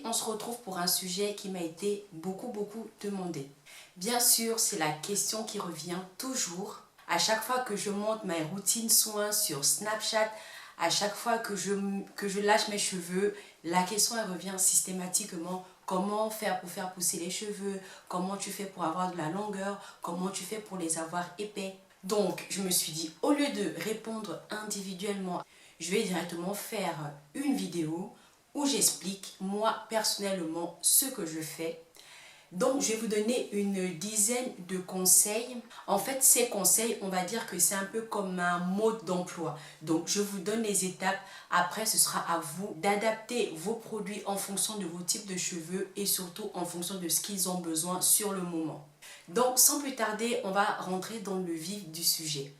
on se retrouve pour un sujet qui m'a été beaucoup demandé. Bien sûr, c'est la question qui revient toujours. À chaque fois que je monte ma routine soins sur Snapchat, à chaque fois que je lâche mes cheveux, la question elle revient systématiquement. Comment faire pour faire pousser les cheveux? Comment tu fais pour avoir de la longueur? Comment tu fais pour les avoir épais? Donc, je me suis dit, au lieu de répondre individuellement, je vais directement faire une vidéo où j'explique moi personnellement ce que je fais. Donc, je vais vous donner une dizaine de conseils. En fait, ces conseils, on va dire que c'est un peu comme un mode d'emploi. Donc, je vous donne les étapes. Après, ce sera à vous d'adapter vos produits en fonction de vos types de cheveux et surtout en fonction de ce qu'ils ont besoin sur le moment. Donc, sans plus tarder, on va rentrer dans le vif du sujet.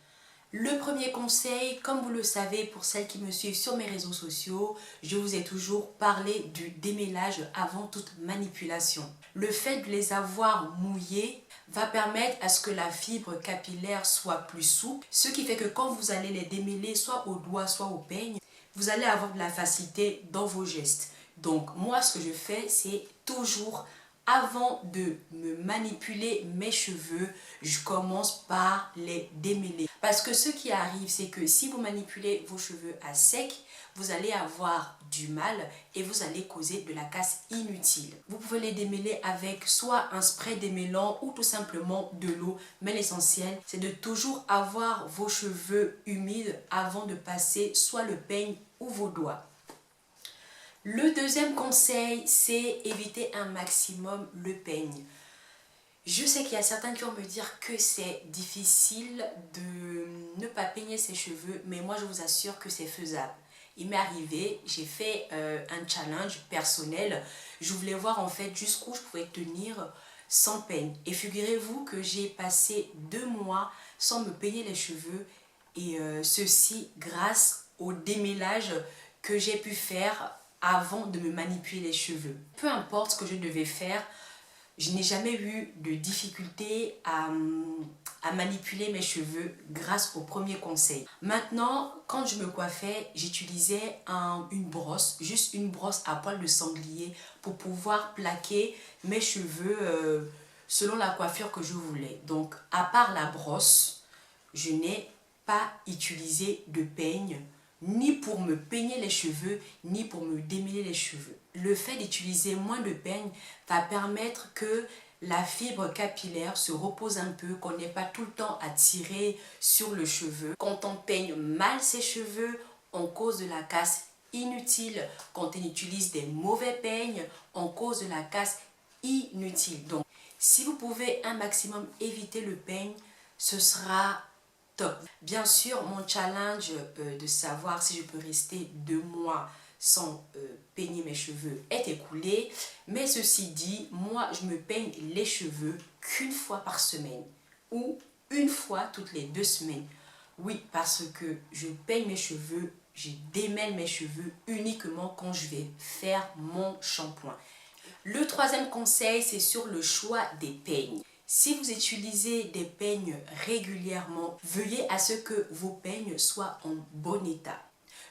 Le premier conseil, comme vous le savez, pour celles qui me suivent sur mes réseaux sociaux, je vous ai toujours parlé du démêlage avant toute manipulation. Le fait de les avoir mouillés va permettre à ce que la fibre capillaire soit plus souple, ce qui fait que quand vous allez les démêler soit au doigt, soit au peigne, vous allez avoir de la facilité dans vos gestes. Donc moi, ce que je fais, c'est toujours avant de me manipuler mes cheveux, je commence par les démêler. Parce que ce qui arrive, c'est que si vous manipulez vos cheveux à sec, vous allez avoir du mal et vous allez causer de la casse inutile. Vous pouvez les démêler avec soit un spray démêlant ou tout simplement de l'eau. Mais l'essentiel, c'est de toujours avoir vos cheveux humides avant de passer soit le peigne ou vos doigts. Le deuxième conseil, c'est éviter un maximum le peigne. Je sais qu'il y a certains qui vont me dire que c'est difficile de ne pas peigner ses cheveux, mais moi je vous assure que c'est faisable. Il m'est arrivé, j'ai fait un challenge personnel. Je voulais voir en fait jusqu'où je pouvais tenir sans peigne. Et figurez-vous que j'ai passé 2 mois sans me peigner les cheveux. Et ceci grâce au démêlage que j'ai pu faire avant de me manipuler les cheveux. Peu importe ce que je devais faire, je n'ai jamais eu de difficulté à manipuler mes cheveux grâce au premier conseil. Maintenant, quand je me coiffais, j'utilisais une brosse, juste une brosse à poil de sanglier pour pouvoir plaquer mes cheveux selon la coiffure que je voulais. Donc, à part la brosse, je n'ai pas utilisé de peigne ni pour me peigner les cheveux, ni pour me démêler les cheveux. Le fait d'utiliser moins de peigne va permettre que la fibre capillaire se repose un peu, qu'on n'ait pas tout le temps à tirer sur le cheveu. Quand on peigne mal ses cheveux, on cause de la casse inutile. Quand on utilise des mauvais peignes, on cause de la casse inutile. Donc, si vous pouvez un maximum éviter le peigne, ce sera top. Bien sûr, mon challenge de savoir si je peux rester 2 mois sans peigner mes cheveux est écoulé. Mais ceci dit, moi, je me peigne les cheveux qu'une fois par semaine ou une fois toutes les 2 semaines. Oui, parce que je peigne mes cheveux, je démêle mes cheveux uniquement quand je vais faire mon shampoing. Le troisième conseil, c'est sur le choix des peignes. Si vous utilisez des peignes régulièrement, veuillez à ce que vos peignes soient en bon état.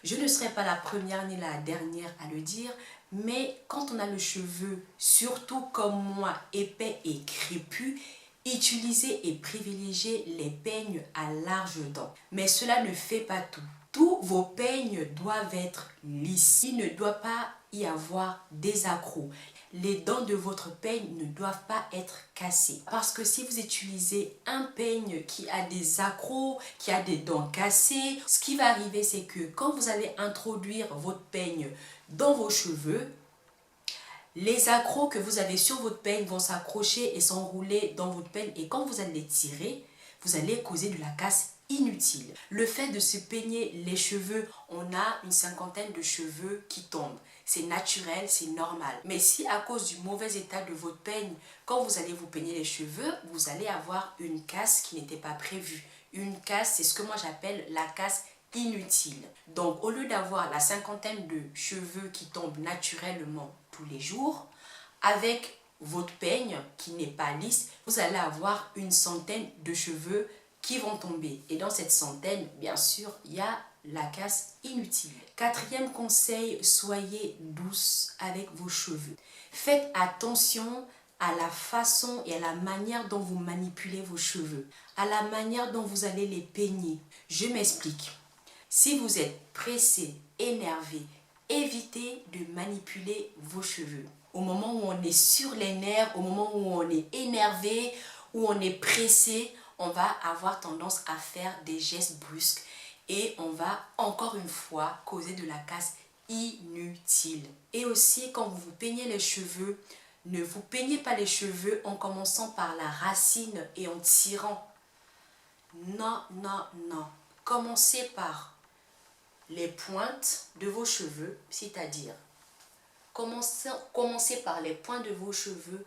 Je ne serai pas la première ni la dernière à le dire, mais quand on a le cheveu, surtout comme moi, épais et crépus, utilisez et privilégiez les peignes à larges dents. Mais cela ne fait pas tout. Tous vos peignes doivent être lisses. Il ne doit pas y avoir des accros. Les dents de votre peigne ne doivent pas être cassées. Parce que si vous utilisez un peigne qui a des accros, qui a des dents cassées, ce qui va arriver, c'est que quand vous allez introduire votre peigne dans vos cheveux, les accros que vous avez sur votre peigne vont s'accrocher et s'enrouler dans votre peigne. Et quand vous allez les tirer, vous allez causer de la casse inutile. Le fait de se peigner les cheveux, on a une 50aine de cheveux qui tombent. C'est naturel, c'est normal. Mais si à cause du mauvais état de votre peigne, quand vous allez vous peigner les cheveux, vous allez avoir une casse qui n'était pas prévue. Une casse, c'est ce que moi j'appelle la casse inutile. Donc au lieu d'avoir la 50aine de cheveux qui tombent naturellement tous les jours, avec votre peigne qui n'est pas lisse, vous allez avoir une 100aine de cheveux qui vont tomber. Et dans cette 100aine, bien sûr, il y a la casse inutile. Quatrième conseil, soyez douce avec vos cheveux. Faites attention à la façon et à la manière dont vous manipulez vos cheveux, à la manière dont vous allez les peigner. Je m'explique. Si vous êtes pressé, énervé, évitez de manipuler vos cheveux. Au moment où on est sur les nerfs, au moment où on est énervé, où on est pressé, on va avoir tendance à faire des gestes brusques et on va encore une fois causer de la casse inutile. Et aussi, quand vous vous peignez les cheveux, ne vous peignez pas les cheveux en commençant par la racine et en tirant. Non, non, non. Commencez par les pointes de vos cheveux, c'est-à-dire commencez par les points de vos cheveux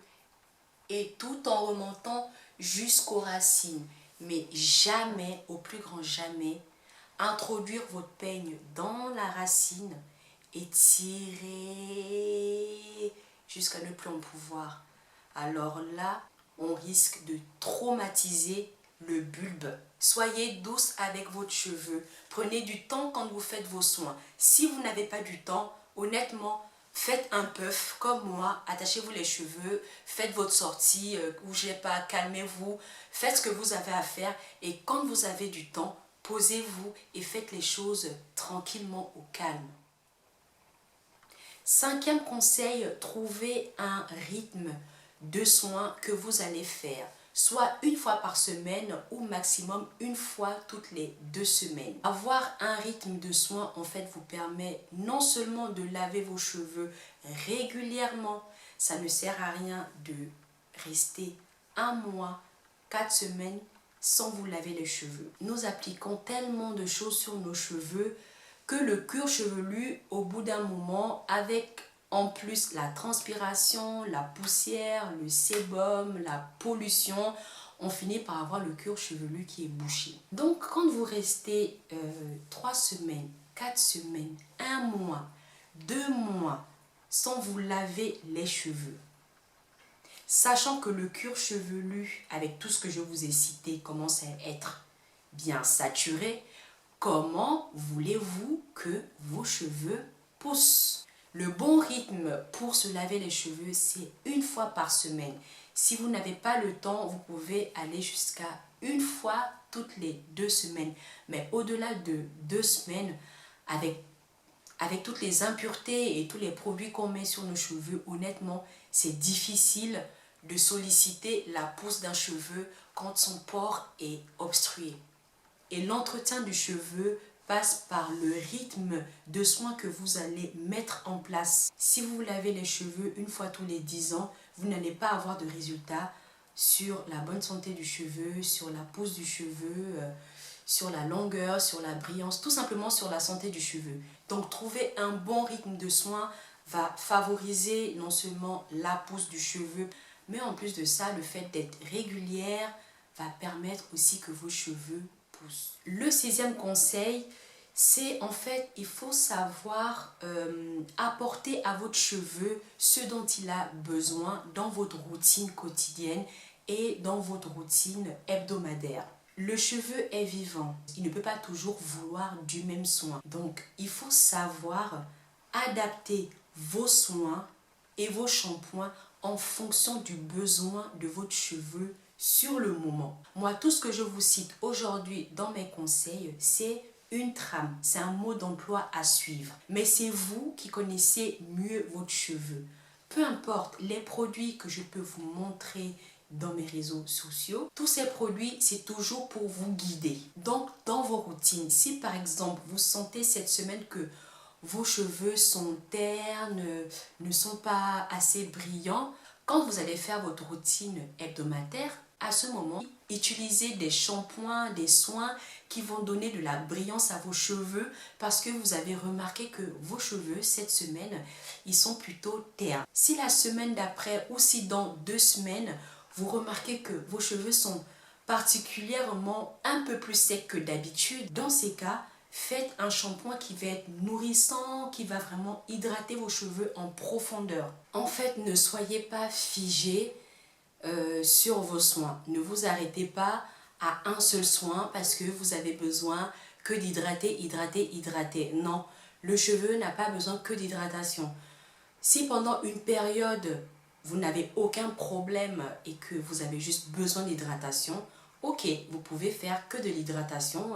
et tout en remontant jusqu'aux racines. Mais jamais, au plus grand jamais, introduire votre peigne dans la racine et tirer jusqu'à ne plus en pouvoir. Alors là, on risque de traumatiser le bulbe. Soyez douce avec votre cheveu. Prenez du temps quand vous faites vos soins. Si vous n'avez pas du temps, honnêtement, faites un puff comme moi, attachez-vous les cheveux, faites votre sortie, bougez pas, calmez-vous, faites ce que vous avez à faire et quand vous avez du temps, posez-vous et faites les choses tranquillement au calme. Cinquième conseil, trouvez un rythme de soins que vous allez faire, soit une fois par semaine ou maximum une fois toutes les 2 semaines. Avoir un rythme de soins en fait vous permet non seulement de laver vos cheveux régulièrement, ça ne sert à rien de rester 1 mois, 4 semaines sans vous laver les cheveux. Nous appliquons tellement de choses sur nos cheveux que le cuir chevelu, au bout d'un moment, avec en plus la transpiration, la poussière, le sébum, la pollution, on finit par avoir le cuir chevelu qui est bouché. Donc quand vous restez 3 semaines, 4 semaines, 1 mois, 2 mois sans vous laver les cheveux, sachant que le cuir chevelu, avec tout ce que je vous ai cité, commence à être bien saturé, comment voulez-vous que vos cheveux poussent? Le bon rythme pour se laver les cheveux, c'est une fois par semaine. Si vous n'avez pas le temps, vous pouvez aller jusqu'à une fois toutes les 2 semaines. Mais au-delà de 2 semaines, avec toutes les impuretés et tous les produits qu'on met sur nos cheveux, honnêtement, c'est difficile de solliciter la pousse d'un cheveu quand son pore est obstrué. Et l'entretien du cheveu passe par le rythme de soins que vous allez mettre en place. Si vous lavez les cheveux une fois tous les 10 ans, vous n'allez pas avoir de résultats sur la bonne santé du cheveu, sur la pousse du cheveu, sur la longueur, sur la brillance, tout simplement sur la santé du cheveu. Donc trouver un bon rythme de soins va favoriser non seulement la pousse du cheveu, mais en plus de ça, le fait d'être régulière va permettre aussi que vos cheveux poussent. Le 6e conseil, c'est en fait, il faut savoir apporter à votre cheveu ce dont il a besoin dans votre routine quotidienne et dans votre routine hebdomadaire. Le cheveu est vivant, il ne peut pas toujours vouloir du même soin. Donc, il faut savoir adapter vos soins et vos shampoings en fonction du besoin de votre cheveu sur le moment. Moi, tout ce que je vous cite aujourd'hui dans mes conseils, c'est une trame, c'est un mot d'emploi à suivre. Mais c'est vous qui connaissez mieux votre cheveu. Peu importe les produits que je peux vous montrer dans mes réseaux sociaux, tous ces produits, c'est toujours pour vous guider. Donc, dans vos routines, si par exemple, vous sentez cette semaine que vos cheveux sont ternes, ne sont pas assez brillants, quand vous allez faire votre routine hebdomadaire, à ce moment, utilisez des shampoings, des soins qui vont donner de la brillance à vos cheveux parce que vous avez remarqué que vos cheveux, cette semaine, ils sont plutôt ternes. Si la semaine d'après ou si dans 2 semaines, vous remarquez que vos cheveux sont particulièrement un peu plus secs que d'habitude, dans ces cas, faites un shampoing qui va être nourrissant, qui va vraiment hydrater vos cheveux en profondeur. En fait, ne soyez pas figés sur vos soins. Ne vous arrêtez pas à un seul soin parce que vous avez besoin que d'hydrater, hydrater, hydrater. Non, le cheveu n'a pas besoin que d'hydratation. Si pendant une période, vous n'avez aucun problème et que vous avez juste besoin d'hydratation, ok, vous pouvez faire que de l'hydratation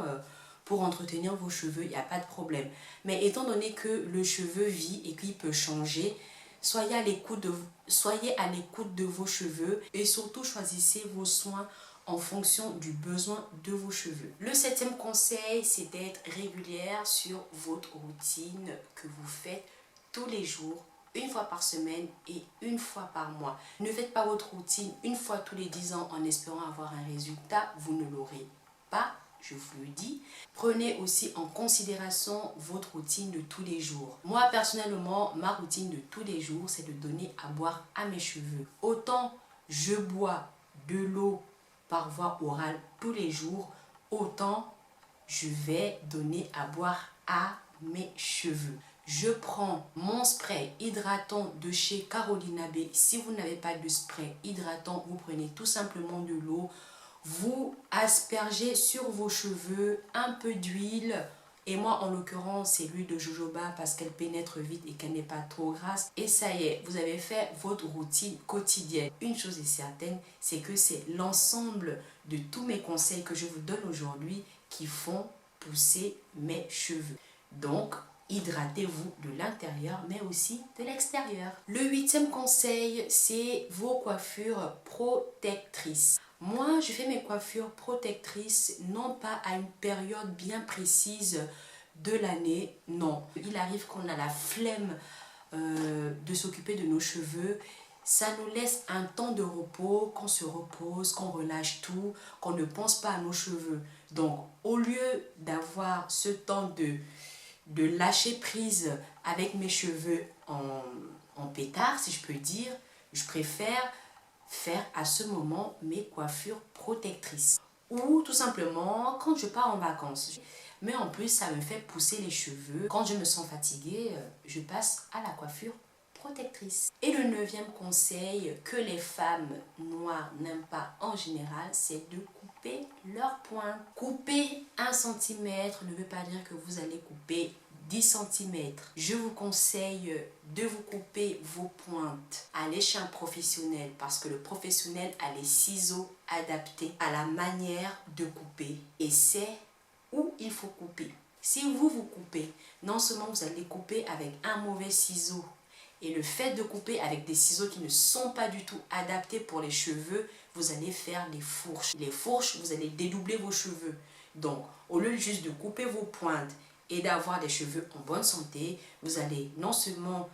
pour entretenir vos cheveux, il n'y a pas de problème. Mais étant donné que le cheveu vit et qu'il peut changer, soyez à l'écoute de vos cheveux et surtout choisissez vos soins en fonction du besoin de vos cheveux. Le 7e conseil, c'est d'être régulière sur votre routine que vous faites tous les jours, une fois par semaine et une fois par mois. Ne faites pas votre routine une fois tous les 10 ans en espérant avoir un résultat, vous ne l'aurez pas. Je vous le dis, prenez aussi en considération votre routine de tous les jours. Moi, personnellement, ma routine de tous les jours, c'est de donner à boire à mes cheveux. Autant je bois de l'eau par voie orale tous les jours, autant je vais donner à boire à mes cheveux. Je prends mon spray hydratant de chez Carolina Bay. Si vous n'avez pas de spray hydratant, vous prenez tout simplement de l'eau. Vous aspergez sur vos cheveux un peu d'huile. Et moi, en l'occurrence, c'est l'huile de jojoba parce qu'elle pénètre vite et qu'elle n'est pas trop grasse. Et ça y est, vous avez fait votre routine quotidienne. Une chose est certaine, c'est que c'est l'ensemble de tous mes conseils que je vous donne aujourd'hui qui font pousser mes cheveux. Donc, hydratez-vous de l'intérieur, mais aussi de l'extérieur. Le 8e conseil, c'est vos coiffures protectrices. Moi, je fais mes coiffures protectrices, non pas à une période bien précise de l'année, non. Il arrive qu'on a la flemme de s'occuper de nos cheveux. Ça nous laisse un temps de repos, qu'on se repose, qu'on relâche tout, qu'on ne pense pas à nos cheveux. Donc, au lieu d'avoir ce temps de lâcher prise avec mes cheveux en pétard, si je peux dire, je préfère faire à ce moment mes coiffures protectrices. Ou tout simplement quand je pars en vacances. Mais en plus, ça me fait pousser les cheveux. Quand je me sens fatiguée, je passe à la coiffure protectrice. Et le 9e conseil que les femmes noires n'aiment pas en général, c'est de couper leurs pointes. Couper 1 centimètre ne veut pas dire que vous allez couper 10 cm. Je vous conseille de vous couper vos pointes. Allez chez un professionnel parce que le professionnel a les ciseaux adaptés à la manière de couper et c'est où il faut couper. Si vous coupez, non seulement vous allez couper avec un mauvais ciseau et le fait de couper avec des ciseaux qui ne sont pas du tout adaptés pour les cheveux, vous allez faire des fourches. Les fourches, vous allez dédoubler vos cheveux. Donc, au lieu juste de couper vos pointes et d'avoir des cheveux en bonne santé, vous allez non seulement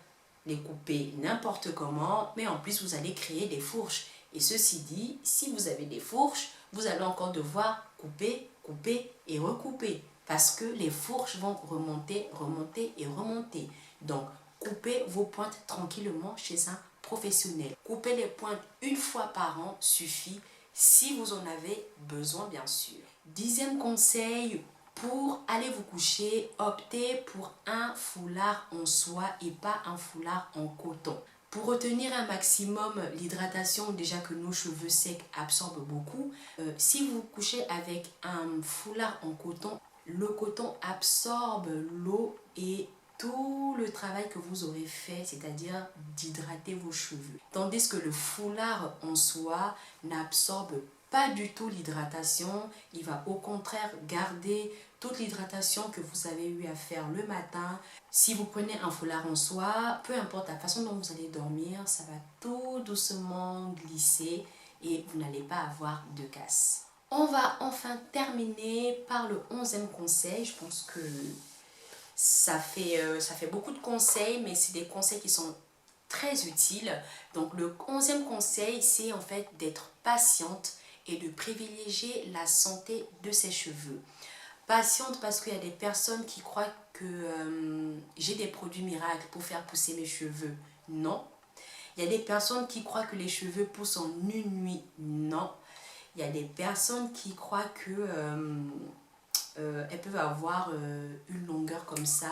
les couper n'importe comment, mais en plus vous allez créer des fourches. Et ceci dit, si vous avez des fourches, vous allez encore devoir couper, couper et recouper. Parce que les fourches vont remonter, remonter et remonter. Donc, coupez vos pointes tranquillement chez un professionnel. Coupez les pointes une fois par an suffit si vous en avez besoin bien sûr. 10e conseil, pour aller vous coucher, optez pour un foulard en soie et pas un foulard en coton. Pour retenir un maximum l'hydratation, déjà que nos cheveux secs absorbent beaucoup, si vous couchez avec un foulard en coton, le coton absorbe l'eau et tout le travail que vous aurez fait, c'est-à-dire d'hydrater vos cheveux. Tandis que le foulard en soie n'absorbe pas du tout l'hydratation, il va au contraire garder toute l'hydratation que vous avez eu à faire le matin. Si vous prenez un foulard en soie, peu importe la façon dont vous allez dormir, ça va tout doucement glisser et vous n'allez pas avoir de casse. On va enfin terminer par le 11e conseil. Je pense que ça fait beaucoup de conseils, mais c'est des conseils qui sont très utiles. Donc le 11e conseil, c'est en fait d'être patiente et de privilégier la santé de ses cheveux. Patiente parce qu'il y a des personnes qui croient que j'ai des produits miracles pour faire pousser mes cheveux. Non. Il y a des personnes qui croient que les cheveux poussent en une nuit. Non. Il y a des personnes qui croient que elles peuvent avoir une longueur comme ça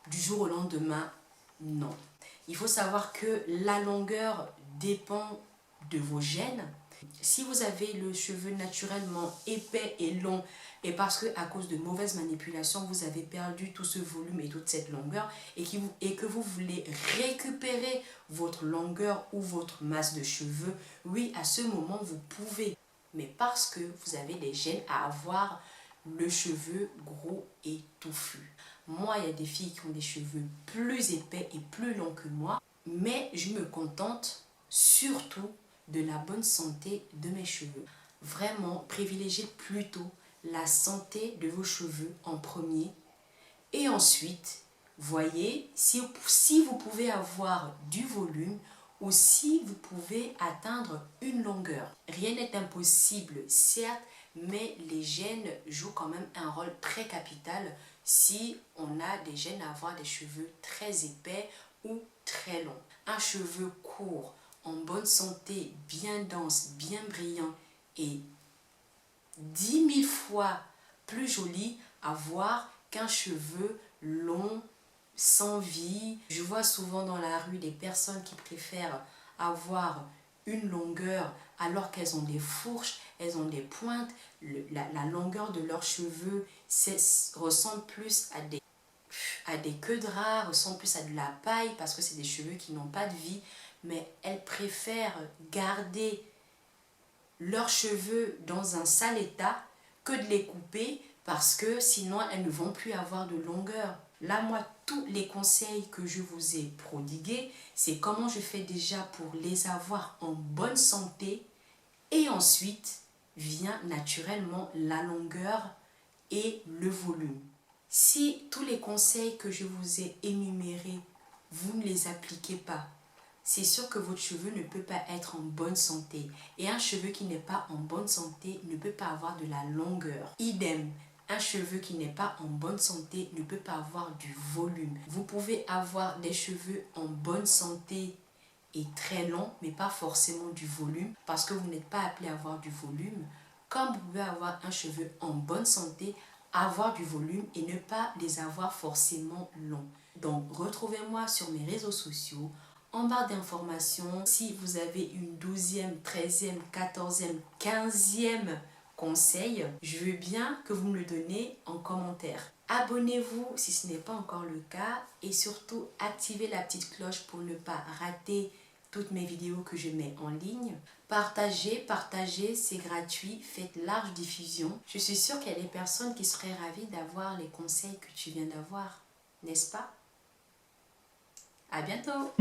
du jour au lendemain. Non. Il faut savoir que la longueur dépend de vos gènes. Si vous avez le cheveu naturellement épais et long et parce que à cause de mauvaises manipulations, vous avez perdu tout ce volume et toute cette longueur et que vous voulez récupérer votre longueur ou votre masse de cheveux, oui, à ce moment, vous pouvez. Mais parce que vous avez des gènes à avoir le cheveu gros et touffu. Moi, il y a des filles qui ont des cheveux plus épais et plus longs que moi, mais je me contente surtout de la bonne santé de mes cheveux. Vraiment, privilégiez plutôt la santé de vos cheveux en premier et ensuite, voyez si vous pouvez avoir du volume ou si vous pouvez atteindre une longueur. Rien n'est impossible, certes, mais les gènes jouent quand même un rôle très capital si on a des gènes à avoir des cheveux très épais ou très longs. Un cheveu court, en bonne santé, bien dense, bien brillant et 10 000 fois plus joli à voir qu'un cheveu long, sans vie. Je vois souvent dans la rue des personnes qui préfèrent avoir une longueur alors qu'elles ont des fourches, elles ont des pointes. La longueur de leurs cheveux ressemble plus à des queues de rat, ressemble plus à de la paille parce que c'est des cheveux qui n'ont pas de vie. Mais elles préfèrent garder leurs cheveux dans un sale état que de les couper parce que sinon elles ne vont plus avoir de longueur. Là, moi, tous les conseils que je vous ai prodigués, c'est comment je fais déjà pour les avoir en bonne santé et ensuite vient naturellement la longueur et le volume. Si tous les conseils que je vous ai énumérés, vous ne les appliquez pas, c'est sûr que votre cheveu ne peut pas être en bonne santé. Et un cheveu qui n'est pas en bonne santé ne peut pas avoir de la longueur. Idem, un cheveu qui n'est pas en bonne santé ne peut pas avoir du volume. Vous pouvez avoir des cheveux en bonne santé et très longs, mais pas forcément du volume, parce que vous n'êtes pas appelé à avoir du volume. Comme vous pouvez avoir un cheveu en bonne santé, avoir du volume et ne pas les avoir forcément longs. Donc, retrouvez-moi sur mes réseaux sociaux. En barre d'informations, si vous avez une 12e, 13e, 14e, 15e conseil, je veux bien que vous me le donnez en commentaire. Abonnez-vous si ce n'est pas encore le cas et surtout activez la petite cloche pour ne pas rater toutes mes vidéos que je mets en ligne. Partagez, c'est gratuit, faites large diffusion. Je suis sûre qu'il y a des personnes qui seraient ravies d'avoir les conseils que tu viens d'avoir, n'est-ce pas? À bientôt!